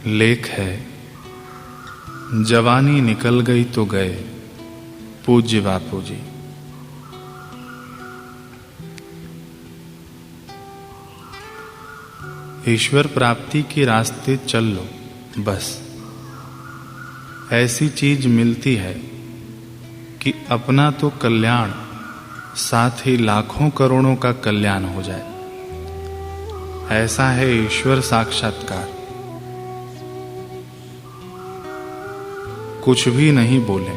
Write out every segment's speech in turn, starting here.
लेख है, जवानी निकल गई तो गए पूज्य बापू जी। ईश्वर प्राप्ति के रास्ते चल लो बस। ऐसी चीज मिलती है कि अपना तो कल्याण साथ ही लाखों करोड़ों का कल्याण हो जाए। ऐसा है ईश्वर साक्षात्कार। कुछ भी नहीं बोले,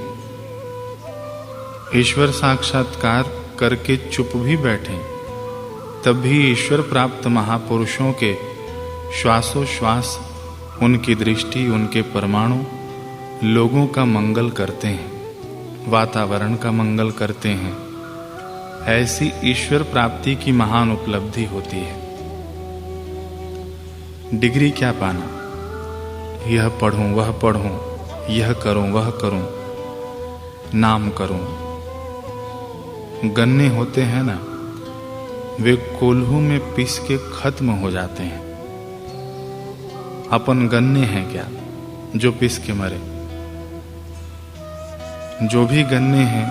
ईश्वर साक्षात्कार करके चुप भी बैठे, तब भी ईश्वर प्राप्त महापुरुषों के श्वासोश्वास, उनकी दृष्टि, उनके परमाणु लोगों का मंगल करते हैं, वातावरण का मंगल करते हैं। ऐसी ईश्वर प्राप्ति की महान उपलब्धि होती है। डिग्री क्या पाना, यह पढ़ूं वह पढ़ूं, यह करूं वह करूं, नाम करूं। गन्ने होते हैं ना, वे कोल्हू में पीस के खत्म हो जाते हैं। अपन गन्ने हैं क्या जो पीस के मरे? जो भी गन्ने हैं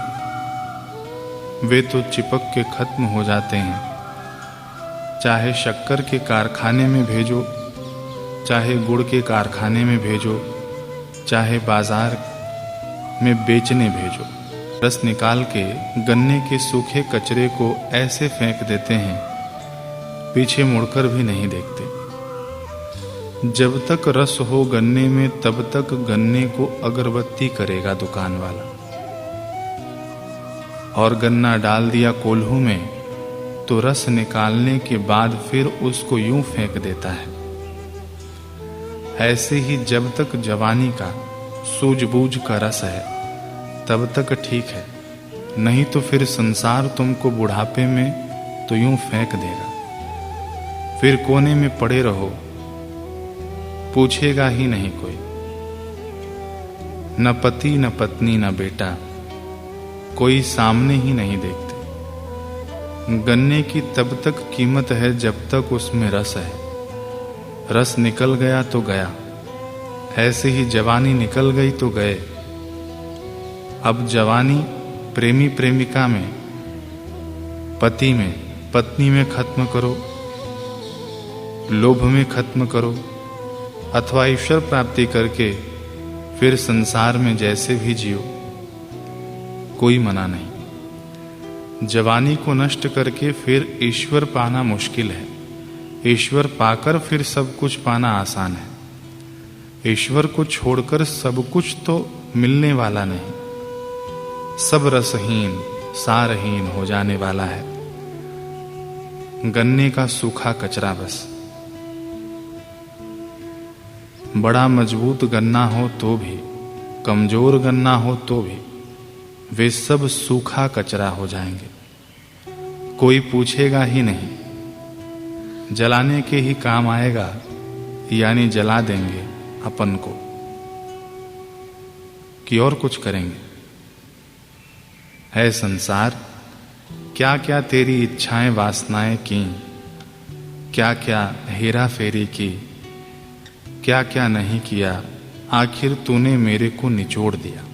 वे तो चिपक के खत्म हो जाते हैं। चाहे शक्कर के कारखाने में भेजो, चाहे गुड़ के कारखाने में भेजो, चाहे बाजार में बेचने भेजो, रस निकाल के गन्ने के सूखे कचरे को ऐसे फेंक देते हैं, पीछे मुड़कर भी नहीं देखते। जब तक रस हो गन्ने में, तब तक गन्ने को अगरबत्ती करेगा दुकान वाला। और गन्ना डाल दिया कोल्हू में तो रस निकालने के बाद फिर उसको यूं फेंक देता है। ऐसे ही जब तक जवानी का सूझबूझ का रस है तब तक ठीक है, नहीं तो फिर संसार तुमको बुढ़ापे में तो यूं फेंक देगा। फिर कोने में पड़े रहो, पूछेगा ही नहीं कोई। न पति न पत्नी न बेटा, कोई सामने ही नहीं देखते। गन्ने की तब तक कीमत है जब तक उसमें रस है। रस निकल गया तो गया। ऐसे ही जवानी निकल गई तो गए। अब जवानी प्रेमी प्रेमिका में, पति में, पत्नी में खत्म करो, लोभ में खत्म करो, अथवा ईश्वर प्राप्ति करके फिर संसार में जैसे भी जियो, कोई मना नहीं। जवानी को नष्ट करके फिर ईश्वर पाना मुश्किल है। ईश्वर पाकर फिर सब कुछ पाना आसान है। ईश्वर को छोड़कर सब कुछ तो मिलने वाला नहीं। सब रसहीन, सारहीन हो जाने वाला है। गन्ने का सूखा कचरा बस। बड़ा मजबूत गन्ना हो तो भी, कमजोर गन्ना हो तो भी, वे सब सूखा कचरा हो जाएंगे। कोई पूछेगा ही नहीं। जलाने के ही काम आएगा, यानी जला देंगे अपन को, कि और कुछ करेंगे। है संसार, क्या क्या तेरी इच्छाएं वासनाएं की, क्या क्या हेरा फेरी की, क्या क्या नहीं किया, आखिर तूने मेरे को निचोड़ दिया।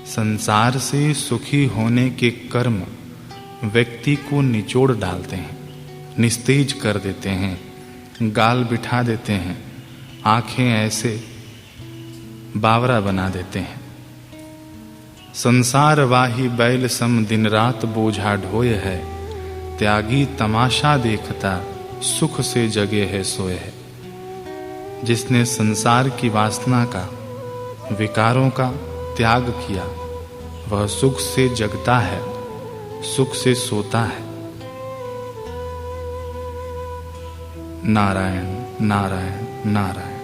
संसार से सुखी होने के कर्म व्यक्ति को निचोड़ डालते हैं, निस्तेज कर देते हैं, गाल बिठा देते हैं, आंखें ऐसे बावरा बना देते हैं। संसार वाही बैल सम दिन रात बोझा ढोए है, त्यागी तमाशा देखता सुख से जगे है सोए है। जिसने संसार की वासना का, विकारों का त्याग किया, वह सुख से जगता है, सुख से सोता है। नारायण नारायण नारायण।